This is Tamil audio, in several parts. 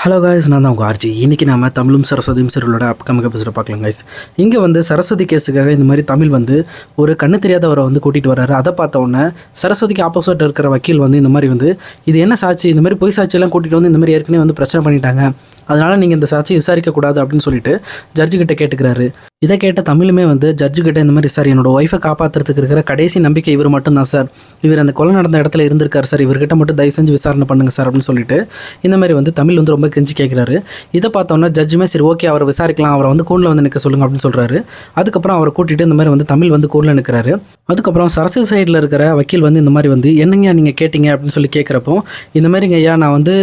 ஹலோ காய்ஸ், நான் தான் உங்கள் ஆர்ஜி. இன்றைக்கி நம்ம தமிழும் சரஸ்வதியும் சீரியலோட அப்கமிங் எபிசோட பார்க்கலாம் காய்ஸ். இங்கே வந்து சரஸ்வதி கேஸுக்காக இந்த மாதிரி தமிழ் வந்து ஒரு கண்ணு தெரியாதவரை வந்து கூட்டிகிட்டு வர்றாரு. அதை பார்த்த உடனே சரஸ்வதிக்கு ஆப்போசிட் இருக்கிற வக்கீல் வந்து இந்த மாதிரி வந்து இது என்ன சாட்சி, இந்த மாதிரி பொய் சாட்சியெல்லாம் கூட்டிகிட்டு வந்து இந்த மாதிரி ஏற்கனவே வந்து பிரச்சனை பண்ணிட்டாங்க, அதனால் நீங்கள் இந்த சாட்சியை விசாரிக்கக்கூடாது அப்படின்னு சொல்லிட்டு ஜட்ஜுக்கிட்ட கேட்டுக்கிறாரு. இதை கேட்ட தமிழுமே வந்து ஜட்ஜுக்கிட்ட இந்த மாதிரி சார் என்னோட ஒய்ஃபை காப்பாற்றுறதுக்கு இருக்கிற கடைசி நம்பிக்கை இவர் மட்டும்தான் சார், இவர் அந்த கொலை நடந்த இடத்துல இருந்திருக்காரு சார், இவர்கிட்ட மட்டும் தயவு செஞ்சு விசாரணை பண்ணுங்க சார் அப்படின்னு சொல்லிட்டு இந்த மாதிரி வந்து தமிழ் வந்து ரொம்ப கெஞ்சி கேட்குறாரு. இதை பார்த்தோன்னா ஜட்ஜுமே சரி ஓகே அவரை விசாரிக்கலாம், அவரை வந்து கூண்டில் வந்து நிற்க சொல்லுங்க அப்படின்னு சொல்கிறாரு. அதுக்கப்புறம் அவரை கூட்டிகிட்டு இந்த மாதிரி வந்து தமிழ் வந்து கூண்டில் நிற்கிறாரு. அதுக்கப்புறம் சரஸ்வதி சைடில் இருக்கிற வக்கீல் வந்து இந்த மாதிரி வந்து என்னங்க நீங்கள் கேட்டிங்க அப்படின்னு சொல்லி கேட்குறப்போ இந்த மாதிரிங்க ஐயா நான் வந்து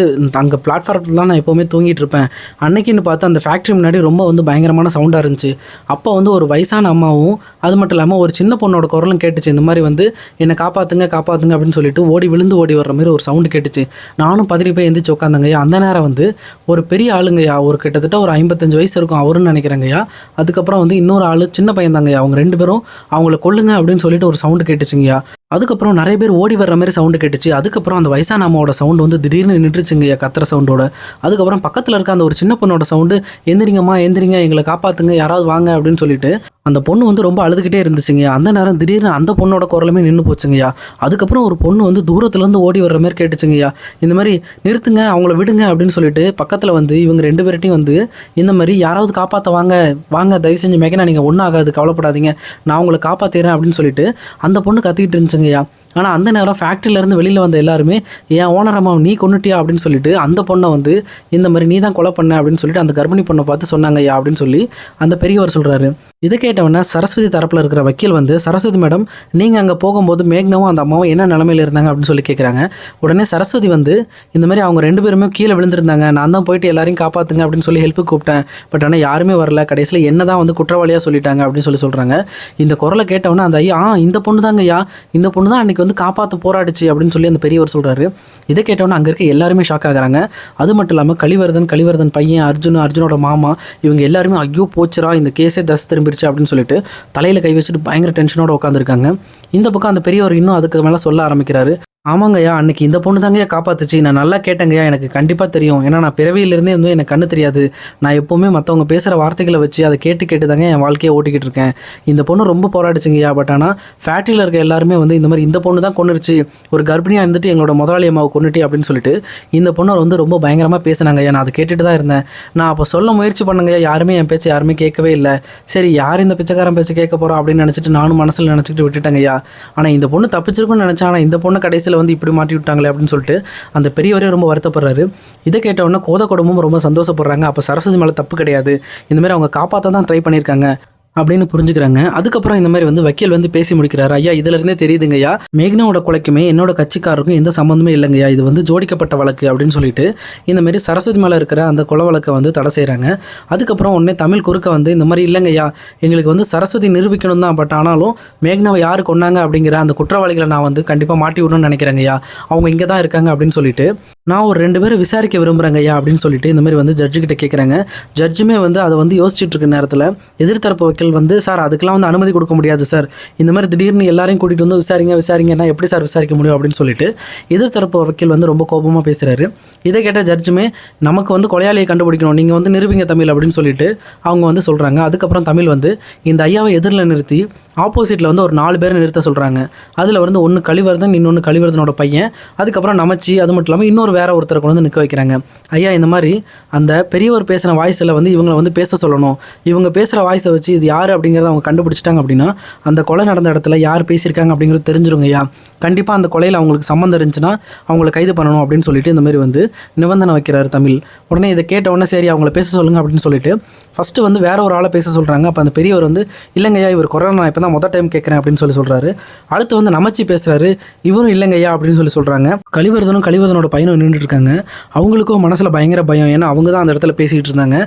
அங்கே பிளாட்ஃபார்மில் தான் நான் எப்போவுமே தூங்கிட்டு இருப்பேன், அன்னைக்குன்னு பார்த்து அந்த ஃபேக்ட்ரி முன்னாடி ரொம்ப வந்து பயங்கரமான சவுண்டாக இருந்துச்சு, அப்போ வந்து ஒரு வயசான அம்மாவும் அது மட்டும் இல்லாமல் ஒரு சின்ன பொண்ணோட குரலும் கேட்டுச்சு, இந்த மாதிரி வந்து என்னை காப்பாற்றுங்க காப்பாற்றுங்க அப்படின்னு சொல்லிட்டு ஓடி விழுந்து ஓடி வர்ற மாதிரி ஒரு சவுண்டு கேட்டுச்சு. நானும் பதறி போய் எந்திரிச்சு உட்காந்தங்கய்யா. அந்த நேரம் வந்து ஒரு பெரிய ஆளுங்கய்யா, ஒரு கிட்டத்தட்ட ஒரு 55 வயசு இருக்கும் அவருன்னு நினைக்கிறேங்கய்யா. அதுக்கப்புறம் வந்து இன்னொரு ஆள் சின்ன பையன் தாங்கய்யா, அவங்க 2 பேரும் அவங்கள கொல்லுங்க அப்படின்னு சொல்லிட்டு ஒரு சவுண்டு கேட்டுச்சுங்கய்யா. அதுக்கப்புறம் நிறைய பேர் ஓடி வர்ற மாதிரி சவுண்டு கேட்டுச்சு. அதுக்கப்புறம் அந்த வயசான அம்மாவோட சவுண்டு வந்து திடீர்னு நின்றுச்சுங்கய்யா கத்துற சவுண்டோட. அதுக்கப்புறம் பக்கத்தில் இருக்க அந்த ஒரு சின்ன பொண்ணோட சவுண்டு எந்திரிங்கம்மா எந்திரிங்க எங்களை காப்பாற்றுங்க யாராவது வாங்க அப்படின்னு சொல்லிட்டு அந்த பொண்ணு வந்து ரொம்ப அழுதுகிட்டே இருந்துச்சுங்கய்யா. அந்த நேரம் திடீர்னு அந்த பொண்ணோட குரலுமே நின்று போச்சுங்கய்யா. அதுக்கப்புறம் ஒரு பொண்ணு வந்து தூரத்துலேருந்து ஓடி வர்ற மாதிரி கேட்டுச்சுங்கய்யா. இந்த மாதிரி நிறுத்துங்க அவங்கள விடுங்க அப்படின்னு சொல்லிட்டு பக்கத்தில் வந்து இவங்க 2 பேர்ட்டையும் வந்து இந்த மாதிரி யாராவது காப்பாற்ற வாங்க வாங்க தயவு செஞ்சு மேகனா நீங்கள் ஒன்றும் ஆகாது கவலைப்படாதீங்க நான் உங்களை காப்பாற்றிடுறேன் அப்படின்னு சொல்லிட்டு அந்த பொண்ணு கத்திக்கிட்டு இருந்துச்சுங்கய்யா. ஆனால் அந்த நேரம் ஃபேக்ட்ரியிலேருந்து வெளியில் வந்த எல்லாருமே ஏன் ஓனர் அம்மா நீ கொன்னுட்டியா அப்படின்னு சொல்லிட்டு அந்த பொண்ணை வந்து இந்த மாதிரி நீ தான் கொலை பண்ண அப்படின்னு சொல்லிட்டு அந்த கர்ப்பிணி பொண்ணை பார்த்து சொன்னாங்கய்யா அப்படின்னு சொல்லி அந்த பெரியவர் சொல்கிறாரு. இதை கேட்டவொடனே சரஸ்வதி தரப்பில் இருக்கிற வக்கீல் வந்து சரஸ்வதி மேடம் நீங்கள் அங்கே போகும்போது மேக்னாவும் அந்த அம்மாவும் என்ன நிலமையில் இருந்தாங்க அப்படின்னு சொல்லி கேட்குறாங்க. உடனே சரஸ்வதி வந்து இந்த மாதிரி அவங்க 2 பேருமே கீழே விழுந்திருந்தாங்க, நான் தான் போயிட்டு எல்லாரையும் காப்பாற்றுங்க அப்படின்னு சொல்லி ஹெல்ப்புக்கு கூப்பிட்டேன், பட் ஆனால் யாருமே வரல, கடைசியில் என்ன தான் வந்து குற்றவாளியாக சொல்லிட்டாங்க அப்படின்னு சொல்லி சொல்கிறாங்க. இந்த குரலை கேட்டவொடனே அந்த ஐயா இந்த பொண்ணு தாங்க ஐயா, இந்த பொண்ணு தான் அன்றைக்கி வந்து காப்பாற்ற போராடிச்சு அப்படின்னு சொல்லி அந்த பெரியவர் சொல்கிறாரு. இதை கேட்டவொன்னே அங்கே இருக்க எல்லாருமே ஷாக் ஆகிறாங்க. அது மட்டும் இல்லாமல் கலிவர்தன் பையன் அர்ஜுனோட மாமா இவங்க எல்லாருமே ஐயோ போச்சுரா இந்த கேஸே தஸ் திரும்பிடுச்சு அப்படின்னு சொல்லிட்டு தலையில் கை வச்சுட்டு பயங்கர டென்ஷனோட உட்காந்துருக்காங்க. இந்த பக்கம் அந்த பெரியவர் இன்னும் அதுக்கு மேலே சொல்ல ஆரம்பிக்கிறாரு. ஆமாங்கய்யா அன்றைக்கி இந்த பொண்ணு தாங்கய்யா காப்பாற்றுச்சு, நான் நல்லா கேட்டேங்கய்யா, எனக்கு கண்டிப்பாக தெரியும், ஏன்னா நான் பிறவியிலேருந்தே வந்து எனக்கு கண்ணு தெரியாது, நான் எப்போவுமே மற்றவங்க பேசுகிற வார்த்தைகளை வச்சு அதை கேட்டு தாங்க என் வாழ்க்கையை ஓட்டிக்கிட்டு இருக்கேன், இந்த பொண்ணு ரொம்ப போராடிச்சுங்கய்யா, பட் ஆனால் ஃபேக்ட்ரியில் இருக்க எல்லாருமே வந்து இந்த மாதிரி இந்த பொண்ணு தான் கொன்னுருச்சு, ஒரு கர்ப்பிணியாக இருந்துட்டு எங்களோட முதலாளி அம்மாவை கொன்னுட்டி அப்படின்னு சொல்லிட்டு இந்த பொண்ணை வந்து ரொம்ப பயங்கரமாக பேசினாங்கய்யா, நான் அதை கேட்டுட்டு தான் இருந்தேன், நான் அப்போ சொல்ல முயற்சி பண்ணுங்கய்யா, யாருமே என் பேச்சு யாருமே கேட்கவே இல்லை, சரி யார் இந்த பிச்சைக்காரன் பேச்சு கேட்க போகிறோம் அப்படின்னு நினச்சிட்டு நானும் மனசில் நினச்சிக்கிட்டு விட்டுட்டேங்கய்யா, ஆனால் இந்த பொண்ணு தப்பிச்சிருக்குன்னு நினச்சேன், ஆனால் இந்த பொண்ணு கடைசியில் வந்து இப்படி மாட்டி விட்டாங்களே அப்படின்னு சொல்லிட்டு அந்த பெரியவரே ரொம்ப வருத்தப்படுறாரு. இதை கேட்டவுடனே கோத குடும்பமும் ரொம்ப சந்தோஷப்படுறாங்க. அப்போ சரஸ்வதி மேலே தப்பு கிடையாது, இந்த மாதிரி அவங்க காப்பாற்ற தான் ட்ரை பண்ணியிருக்காங்க அப்படின்னு புரிஞ்சுக்கிறாங்க. அதுக்கப்புறம் இந்த மாதிரி வந்து வக்கீல் வந்து பேசி முடிக்கிறாரு. ஐயா இதிலிருந்தே தெரியுதுங்கய்யா மேக்னாவோட கொலைக்குமே என்னோட கட்சிக்காரருக்கும் எந்த சம்மந்தமே இல்லைங்கய்யா, இது வந்து ஜோடிக்கப்பட்ட வழக்கு அப்படின்னு சொல்லிட்டு இந்த மாதிரி சரஸ்வதி மேலே இருக்கிற அந்த கொலை வழக்கை வந்து தடை செய்கிறாங்க. அதுக்கப்புறம் உடனே தமிழ் குறுக்க வந்து இந்த மாதிரி இல்லைங்கய்யா எங்களுக்கு வந்து சரஸ்வதி நிரூபிக்கணும் தான், பட் ஆனாலும் மேக்னாவை யார் கொண்டாங்க அப்படிங்கிற அந்த குற்றவாளிகளை நான் வந்து கண்டிப்பாக மாட்டி விடணும்னு நினைக்கிறேங்கய்யா, அவங்க இங்கே தான் இருக்காங்க அப்படின்னு சொல்லிட்டு நான் ஒரு 2 பேரை விசாரிக்க விரும்புகிறேங்கய்யா அப்படின்னு சொல்லிட்டு இந்த மாதிரி வந்து ஜட்ஜுக்கிட்ட கேட்குறாங்க. ஜட்ஜுமே வந்து அதை வந்து யோசிச்சுட்டு இருக்க நேரத்தில் எதிர்த்தரப்பு வக்கீல் வந்து சார் அதுக்கெலாம் வந்து அனுமதி கொடுக்க முடியாது சார், இந்த மாதிரி திடீர்னு எல்லாரையும் கூட்டிகிட்டு வந்து விசாரிங்கன்னா எப்படி சார் விசாரிக்க முடியும் அப்படின்னு சொல்லிட்டு எதிர்த்தரப்பு வக்கீல் வந்து ரொம்ப கோபமாக பேசுகிறாரு. இதை கேட்ட ஜட்ஜுமே நமக்கு வந்து கொலையாளியை கண்டுபிடிக்கணும், நீங்கள் வந்து நிரூபிங்க தமிழ் அப்படின்னு சொல்லிட்டு அவங்க வந்து சொல்கிறாங்க. அதுக்கப்புறம் தமிழ் வந்து இந்த ஐயாவை எதிரில் நிறுத்தி ஆப்போசிட்டில் வந்து ஒரு 4 பேரை நிறுத்த சொல்கிறாங்க. அதில் வந்து ஒன்று கலிவர்தன், இன்னொன்று கலிவர்தனோட பையன், அதுக்கப்புறம் நமச்சி, அது மட்டும் இல்லாமல் இன்னொரு வேற ஒருத்தரை கொண்டு வந்து நிற்க வைக்கிறாங்க. ஐயா இந்த மாதிரி அந்த பெரியவர் பேசின வாய்ஸில் வந்து இவங்களை வந்து பேச சொல்லணும், இவங்க பேசுகிற வாய்ஸை வச்சு இது யார் அப்படிங்கிறத அவங்க கண்டுபிடிச்சிட்டாங்க அப்படின்னா அந்த கொலை நடந்த இடத்துல யார் பேசியிருக்காங்க அப்படிங்கிறது தெரிஞ்சிருங்க ஐயா, கண்டிப்பாக அந்த கொலையில் அவங்களுக்கு சம்மந்தம் இருந்துச்சுன்னா அவங்கள கைது பண்ணணும் அப்படின்னு சொல்லிட்டு இந்த மாதிரி வந்து நிபந்தனை வைக்கிறார் தமிழ். உடனே இதை கேட்ட உடனே சரி அவங்கள பேச சொல்லுங்க அப்படின்னு சொல்லிட்டு ஃபஸ்ட்டு வந்து வேற ஒரு ஆளை பேச சொல்கிறாங்க. அப்போ அந்த பெரியவர் வந்து இல்லைங்கய்யா இவர் கொரோனா நான் இப்போ தான் மொதல் டைம் கேட்குறேன் அப்படின்னு சொல்கிறாரு. அடுத்து வந்து நமச்சி பேசுகிறாரு, இவரும் இல்லைங்கய்யா அப்படின்னு சொல்கிறாங்க. கலிவர்தனோட பையனும் நின்றுட்டு இருக்காங்க. அவங்களுக்கும் மனசில் பயங்கர பயம், ஏன்னா அவங்க தான் அந்த இடத்துல பேசிகிட்டு இருந்தாங்க.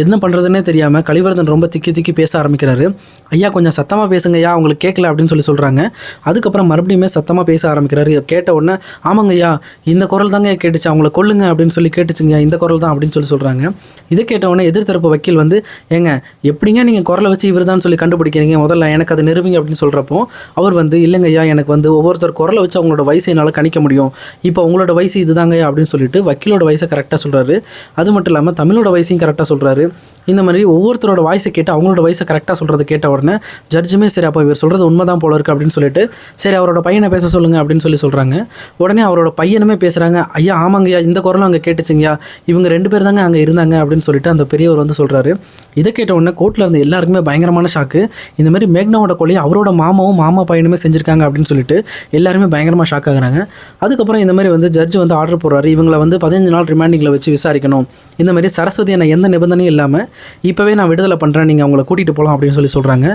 என்ன பண்ணுறதுன்னே தெரியாமல் கலிவர்தன் ரொம்ப திக்கி பேச ஆரம்பிக்கிறாரு. ஐயா கொஞ்சம் சத்தமாக பேசுங்கய்யா அவங்களுக்கு கேட்கல அப்படின்னு சொல்கிறாங்க. அதுக்கப்புறம் மறுபடியுமே சத்தமாக பேச ஆரம்பிக்கிறாரு. கேட்ட உடனே ஆமாங்கய்யா இந்த குரல் தாங்க கேட்டுச்சு, அவங்கள கொல்லுங்க அப்படின்னு சொல்லி கேட்டுச்சுங்கய்யா, இந்த குரல் தான் அப்படின்னு சொல்கிறாங்க. இதை கேட்ட உடனே எதிர்த்தரப்பு வக்கீல் வந்து ஏங்க எப்படிங்க நீங்கள் குரலை வச்சு இவர் தான் சொல்லி கண்டுபிடிக்கிறீங்க, முதல்ல எனக்கு அதை நிரூபிங்க அப்படின்னு சொல்கிறப்போ அவர் வந்து இல்லைங்கய்யா எனக்கு வந்து ஒவ்வொருத்தர் குரலை வச்சு அவங்களோட வயசை என்னால் கணிக்க முடியும், இப்போ உங்களோட வயசு இதுதாங்கய்யா அப்படின்னு சொல்லிட்டு வக்கீலோட வயசை கரெக்டாக சொல்கிறாரு. அது மட்டும் இல்லாமல் தமிழோட வயசையும் கரெக்டாக சொல்கிறாரு. இந்த மாதிரி ஒவ்வொருத்தரோட வாய்ஸை கேட்டு அவங்களோட வயசை கரெக்டாக சொல்கிறத கேட்ட உடனே ஜட்ஜுமே சரி அப்போ இவர் சொல்கிறது உண்மை தான் போல இருக்குது அப்படின்னு சொல்லிட்டு சரி அவரோட பையனை பேச சொல்லுங்கள் அப்படின்னு சொல்கிறாங்க. உடனே அவரோட பையனுமே பேசுகிறாங்க. ஐயா ஆமாங்கய்யா, இந்த குரலும் அங்கே கேட்டுச்சிங்கய்யா, இவங்க 2 பேர் தாங்க அங்கே இருந்தாங்க அப்படின்னு சொல்லிட்டு அந்த பெரியவர் வந்து சொல்கிறாரு. இதை கேட்ட உடனே கோர்ட்டில் இருந்த எல்லாருக்குமே பயங்கரமான ஷாக்கு. இந்த மாதிரி மேக்னாவோட கொலையை அவரோட மாமாவும் மாமா பையனுமே செஞ்சுருக்காங்க அப்படின்னு சொல்லிட்டு எல்லாருமே பயங்கரமாக ஷாக் ஆகுறாங்க. அதுக்கப்புறம் இந்த மாதிரி வந்து ஜட்ஜ் வந்து ஆர்டர் போடுறாரு, இவங்களை வந்து 15 நாள் ரிமாண்டிங்கில் வச்சு விசாரிக்கணும். இந்த மாதிரி சரஸ்வதி என்ன எந்த நிபந்தனையும் இல்லாமல் இப்போவே நான் விடுதலை பண்ணுறேன், நீங்கள் அவங்கள கூட்டிகிட்டு போகலாம் அப்படின்னு சொல்கிறாங்க.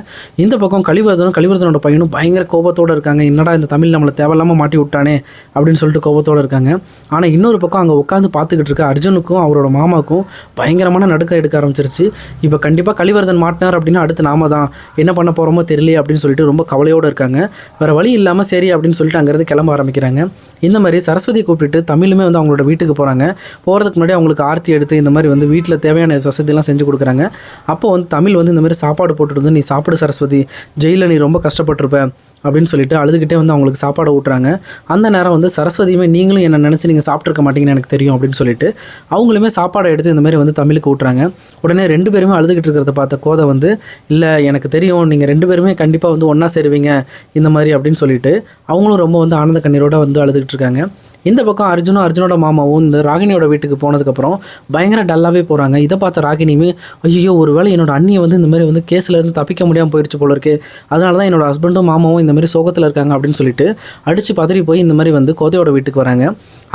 இந்த பக்கம் கலிவர்தனோட பையனும் பயங்கர கோபத்தோடு இருக்காங்க. என்னடா இந்த தமிழ் நம்மளை தேவையில்லாமல் மாட்டி விட்டானே அப்படின்னு சொல்லிட்டு கோபத்தோடு இருக்காங்க. ஆனால் இன்னொரு பக்கம் அங்கே உட்காந்து பார்த்துக்கிட்டு இருக்க அர்ஜுனுக்கும் அவரோட மாமாவுக்கும் பயங்கரமான நடுக்க எடுக்க ஆரம்பிச்சிருச்சு. இப்போ கண்டிப்பாக கலிவர்தன் மாட்டினார் அப்படின்னா அடுத்து நாம தான் என்ன பண்ண போகிறோமோ தெரியலையே அப்படின்னு சொல்லிட்டு ரொம்ப கவலையோடு இருக்காங்க. வேறு வழி இல்லாமல் சரி அப்படின்னு சொல்லிட்டு அங்கேருந்து கிளம்ப ஆரம்பிக்கிறாங்க. இந்த மாதிரி சரஸ்வதி கூப்பிட்டு தமிழுமே வந்து அவங்களோட வீட்டுக்கு போகிறாங்க. போகிறதுக்கு முன்னாடி அவங்களுக்கு ஆர்த்தி எடுத்து இந்த மாதிரி வந்து வீட்டில் தேவையான வசதியெல்லாம் செஞ்சு கொடுக்குறாங்க. அப்போ வந்து தமிழ் வந்து இந்த மாதிரி சாப்பாடு போட்டுட்டு வந்து நீ சாப்பிடு சரஸ்வதி, ஜெயிலில் நீ ரொம்ப கஷ்டப்பட்டிருப்ப அப்படின்னு சொல்லிட்டு அழுதுகிட்டே வந்து அவங்களுக்கு சாப்பாடு ஊட்டுறாங்க. அந்த நேரம் வந்து சரஸ்வதியுமே நீங்களும் என்ன நினச்சி நீங்கள் சாப்பிட்ருக்க மாட்டீங்கன்னு எனக்கு தெரியும் அப்படின்னு சொல்லிட்டு அவங்களுமே சாப்பாடை எடுத்து இந்த மாதிரி வந்து தமிழுக்கு ஊட்டுறாங்க. உடனே 2 பேருமே அழுதுகிட்டு இருக்கிறத பார்த்த கோதை வந்து இல்லை எனக்கு தெரியும் நீங்கள் 2 பேருமே கண்டிப்பாக வந்து ஒன்றா சேருவீங்க இந்த மாதிரி அப்படின்னு சொல்லிட்டு அவங்களும் ரொம்ப வந்து ஆனந்த கண்ணீரோடு வந்து அழுதுகிட்டு இருக்காங்க. இந்த பக்கம் அர்ஜுனோட மாமாவும் இந்த ராகினியோட வீட்டுக்கு போனதுக்கப்புறம் பயங்கர டல்லாகவே போகிறாங்க. இதை பார்த்த ராகினியுமே ஐயோ ஒரு வேளை என்னோட அண்ணியை வந்து இந்த மாதிரி வந்து கேஸ்லேருந்து தப்பிக்க முடியாமல் போயிடுச்சு போல இருக்குது, அதனால தான் என்னோட ஹஸ்பண்டும் மாமாவும் இந்த மாதிரி சோகத்தில் இருக்காங்க அப்படின்னு சொல்லிட்டு அடித்து பதறி போய் இந்த மாதிரி வந்து கோதையோட வீட்டுக்கு வராங்க.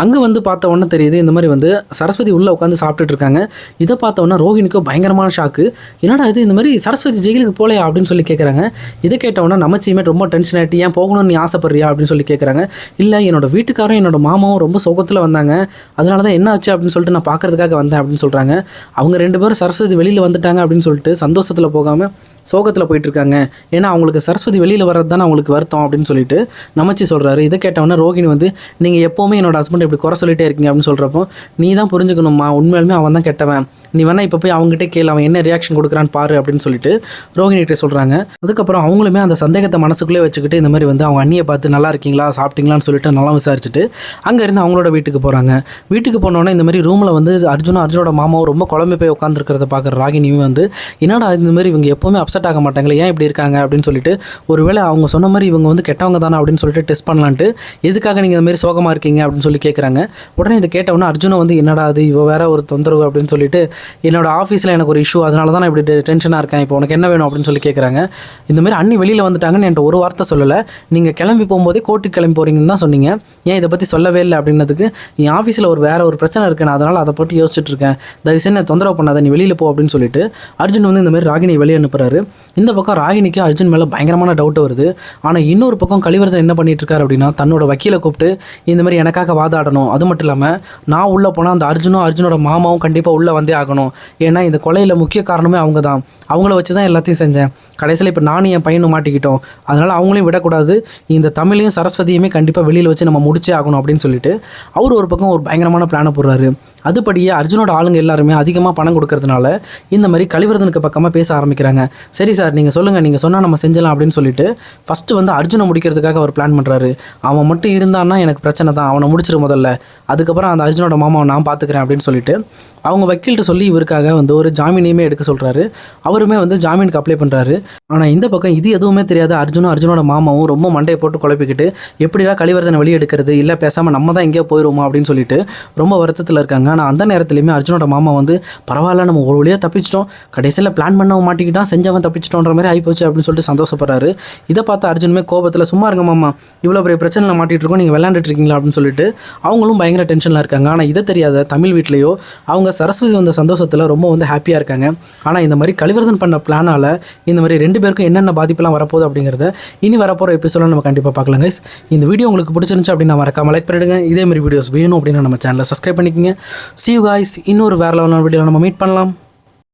அங்கே வந்து பார்த்த உடனே தெரியுது இந்த மாதிரி வந்து சரஸ்வதி உள்ளே உட்காந்து சாப்பிட்டுட்டு இருக்காங்க. இதை பார்த்த உடனே ரோஹிணிக்கும் பயங்கரமான ஷாக்கு. என்னடா இது இந்த மாதிரி சரஸ்வதி ஜெயிலுக்கு போகலையா அப்படின்னு சொல்லி கேட்குறாங்க. இதை கேட்ட உடனே நமச்சியுமே ரொம்ப டென்ஷன் ஆகிட்டு ஏன் போகணும்னு நீ ஆசைப்படுறியா அப்படின்னு சொல்லி கேட்குறாங்க. இல்லை என்னோட வீட்டுக்காரரும் என்னோட மாமாவும் ரொம்ப சோகத்தில் வந்தாங்க, அதனால தான் என்ன ஆச்சு அப்படின்னு சொல்லிட்டு நான் பார்க்கறதுக்காக வந்தேன் அப்படின்னு சொல்கிறாங்க. அவங்க 2 பேரும் சரஸ்வதி வெளியில் வந்துட்டாங்க அப்படின்னு சொல்லிட்டு சந்தோஷத்தில் போகாமல் சோகத்தில் போயிட்டுருக்காங்க. ஏன்னா அவங்களுக்கு சரஸ்வதி வெளியில் வர்றது தானே அவங்களுக்கு வருத்தம் அப்படின்னு சொல்லிட்டு நமச்சி சொல்கிறாரு. இதை கேட்டவொன்னே ரோகிணி வந்து நீங்கள் எப்போவுமே என்னோட ஹஸ்பண்ட் இப்படி குறை சொல்லிட்டே இருக்கீங்க அப்படின்னு சொல்கிறப்போ நீ தான் புரிஞ்சுக்கணும்மா, உண்மையாலுமே அவன் தான் கெட்டவன், நீ வேணா இப்போ போய் அவங்ககிட்ட கேளு, அவன் என்ன ரியாக்ஷன் கொடுக்குறான்னு பாரு அப்படின்னு சொல்லிட்டு ரோகிணிகிட்ட சொல்கிறாங்க. அதுக்கப்புறம் அவங்களுமே அந்த சந்தேகத்தை மனசுக்குள்ளே வச்சுக்கிட்டு இந்த மாதிரி வந்து அவங்க அண்ணியை பார்த்து நல்லா இருக்கீங்களா சாப்பிட்டீங்களான்னு சொல்லிட்டு நல்லா விசாரிச்சுட்டு அங்கேருந்து அவங்களோட வீட்டுக்கு போகிறாங்க. வீட்டுக்கு போனோன்னே இந்த மாதிரி ரூமில் வந்து அர்ஜுனோட மாமாவும் ரொம்ப குழம்பு போய் உட்காந்துருக்கிறத பார்க்குற ராகினியும் வந்து என்னடா இந்த மாதிரி இவங்க எப்போவுமே அப்செட் ஆக மாட்டாங்களே, ஏன் இப்படி இருக்காங்க அப்படின்னு சொல்லிட்டு ஒருவேளை அவங்க சொன்ன மாதிரி இவங்க வந்து கெட்டவங்க தானே அப்படின்னு சொல்லிட்டு டெஸ்ட் பண்ணலான்ட்டு எதுக்காக நீங்கள் இந்த மாதிரி சோகமாக இருக்கீங்க அப்படின்னு சொல்லி கேட்குறாங்க. உடனே இதை கேட்டவொன்னே அர்ஜுனை வந்து என்னடா அது இவ வேற ஒரு தொந்தரவு அப்படின்னு சொல்லிட்டு என்னோட ஆஃபீஸில் எனக்கு ஒரு இஷ்யூ, அதனால தான் நான் இப்படி டென்ஷனாக இருக்கேன், இப்போ உனக்கு என்ன வேணும் அப்படின்னு சொல்லி கேட்குறாங்க. இந்த மாதிரி அண்ணி வெளியில் வந்துட்டாங்கன்னு என்கிட்ட ஒரு வார்த்தை சொல்லலை, நீங்கள் கிளம்பி போகும்போதே கோர்ட்டுக்கு கிளம்பி போகிறீங்கன்னு தான் சொன்னீங்க, ஏன் இதை பற்றி சொல்லவே இல்லை அப்படின்னதுக்கு என் ஆஃபீஸில் வேறு ஒரு பிரச்சனை இருக்குன்னு அதனால் அதை பற்றி யோசிச்சுட்டு இருக்கேன், தயவுசெய்து நான் தொந்தரவு பண்ணாத, நீ வெளியில் போ அப்படின்னு சொல்லிட்டு அர்ஜுன் வந்து இந்த மாதிரி ராகினியை வெளியே அனுப்புறாரு. இந்த பக்கம் ராகினிக்கு அர்ஜுன் மேலே பயங்கரமான டவுட் வருது. ஆனால் இன்னொரு பக்கம் கலிவர்தன் என்ன பண்ணிட்டு இருக்காரு அப்படின்னா தன்னோட வக்கீலை கூப்பிட்டு இந்த மாதிரி எனக்காக வாதாடணும், அது மட்டும் இல்லாமல் நான் உள்ளே போனால் அந்த அர்ஜுனோட மாமாவும் கண்டிப்பாக உள்ளே வந்தே ஆகணும், ஏன்னா இந்த கொலையில் முக்கிய காரணமே அவங்க தான், அவங்கள வச்சு தான் எல்லாத்தையும் செஞ்சேன், கடைசியில் இப்போ நானும் என் பையனும் மாட்டிக்கிட்டோம், அதனால் அவங்களையும் விடக்கூடாது, இந்த தமிழையும் சரஸ்வதியுமே கண்டிப்பாக வெளியில் வச்சு நம்ம முடிச்சே ஆகணும் அப்படின்னு சொல்லிட்டு அவர் ஒரு பக்கம் ஒரு பயங்கரமான பிளானை போடுறாரு. அதுபடியே அர்ஜுனோட ஆளுங்க எல்லாருமே அதிகமாக பணம் கொடுக்கறதுனால இந்த மாதிரி கலிவர்தனுக்கு பக்கமாக பேச ஆரம்பிக்கிறாங்க. சரி சார் நீங்கள் சொல்லுங்கள், நீங்கள் சொன்னால் நம்ம செஞ்சலாம் அப்படின்னு சொல்லிட்டு ஃபஸ்ட்டு வந்து அர்ஜுனை முடிக்கிறதுக்காக அவர் பிளான் பண்ணுறாரு. அவன் மட்டும் இருந்தான்னா எனக்கு பிரச்சனை தான், அவனை முடிச்சிரு முதல்ல, அதுக்கப்புறம் அந்த அர்ஜுனோட மாமாவை நான் பார்த்துக்கிறேன் அப்படின்னு சொல்லிட்டு அவங்க வக்கீல்கிட்ட சொல்லி இவருக்காக வந்து ஒரு ஜாமீனையுமே எடுக்க சொல்கிறாரு. அவருமே வந்து ஜாமீனுக்கு அப்ளை பண்ணுறாரு. ஆனால் இந்த பக்கம் இது எதுவுமே தெரியாத அர்ஜுனோட மாமாவும் ரொம்ப மண்டையை போட்டு குழப்பிக்கிட்டு எப்படிலாம் கலிவர்தனை வெளியே எடுக்கிறது, இல்லை பேசாமல் நம்ம தான் எங்கேயோ போயிடுவோமா அப்படின்னு சொல்லிட்டு ரொம்ப வருத்தத்தில் இருக்காங்க. ஆனால் அந்த நேரத்துலையுமே அர்ஜுனோட மாமா வந்து பரவாயில்ல நம்ம ஒரு வழியாக தப்பிச்சிட்டோம், கடைசியில் பிளான் பண்ணவன் மாட்டிக்கிட்டான், செஞ்சவன் தப்பிச்சிட்டோன்ற மாதிரி ஆகிப்போச்சு அப்படின்னு சொல்லிட்டு சந்தோஷப்படுறாரு. இதை பார்த்து அர்ஜுனுமே கோபத்தில் சும்மா இருங்க மாமா, இவ்வளோ பெரிய பிரச்சனை மாட்டிகிட்டு இருக்கோம், நீங்கள் விளையாண்டுட்டு இருக்கீங்களா அப்படின்னு சொல்லிட்டு அவங்களும் பயங்கர டென்ஷனில் இருக்காங்க. ஆனால் இதை தெரியாத தமிழ் வீட்லேயோ அவங்க சரஸ்வதி வந்த சந்தோஷத்தில் ரொம்ப வந்து ஹாப்பியாக இருக்காங்க. ஆனால் இந்த மாதிரி கலிவர்தன் பண்ண பிளானால் இந்த மாதிரி 2 பேருக்கும் என்னென்ன பாதிப்பெல்லாம் வரப்போகுது அப்படிங்கிறத இனி வரப்போகிற எபிசோட நம்ம கண்டிப்பாக பார்க்கலாம் கைஸ். இந்த வீடியோ உங்களுக்கு பிடிச்சிருந்துச்சு அப்படின்னா மறக்காம லைக் பண்ணிடுங்க. இதே மாதிரி வீடியோஸ் வேணும் அப்படின்னா நம்ம சேனலை சப்ஸ்கிரைப் பண்ணிக்கோங்க. See you guys, இன்னொரு வேற லெவலான வீடியோவில் நம்ம மீட் பண்ணலாம்.